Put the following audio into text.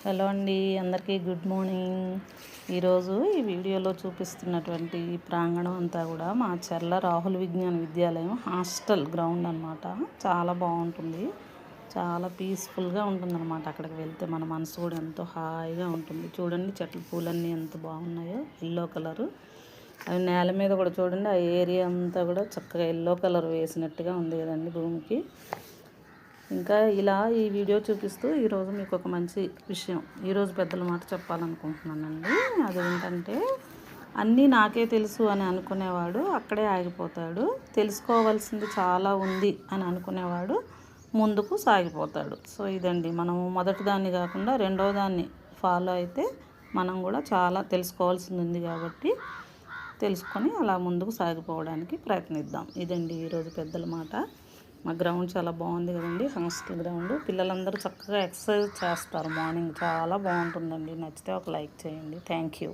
Hello అండి, అందరికీ good morning. ఈరోజు ఈ వీడియోలో చూపిస్తున్నటువంటి ప్రాంగణం అంతా కూడా మా చర్ల రాహుల్ విజ్ఞాన విద్యాలయం హాస్టల్ గ్రౌండ్ అనమాట. చాలా బాగుంటుంది, చాలా పీస్ఫుల్గా ఉంటుందన్నమాట. అక్కడికి వెళ్తే మన మనసు కూడా ఎంతో హాయిగా ఉంటుంది. చూడండి చెట్ల పూలన్నీ ఎంత బాగున్నాయో, ఎల్లో కలరు. అవి నేల మీద కూడా చూడండి, ఆ ఏరియా అంతా కూడా చక్కగా ఎల్లో కలర్ వేసినట్టుగా ఉంది కదండి భూమికి. ఇంకా ఇలా ఈ వీడియో చూపిస్తూ ఈరోజు మీకు ఒక మంచి విషయం, ఈరోజు పెద్దల మాట చెప్పాలనుకుంటున్నానండి. అదేంటంటే, అన్నీ నాకే తెలుసు అని అనుకునేవాడు అక్కడే ఆగిపోతాడు, తెలుసుకోవాల్సింది చాలా ఉంది అని అనుకునేవాడు ముందుకు సాగిపోతాడు. సో ఇదండి, మనము మొదటి దాన్ని కాకుండా రెండవ దాన్ని ఫాలో అయితే మనం కూడా చాలా తెలుసుకోవాల్సింది ఉంది కాబట్టి తెలుసుకొని అలా ముందుకు సాగిపోవడానికి ప్రయత్నిద్దాం. ఇదండి ఈరోజు పెద్దల మాట. మా గ్రౌండ్ చాలా బాగుంది కదండి, హాస్టల్ గ్రౌండ్. పిల్లలందరూ చక్కగా ఎక్సర్సైజ్ చేస్తారు మార్నింగ్, చాలా బాగుంటుందండి. నచ్చితే ఒక లైక్ చేయండి. Thank you.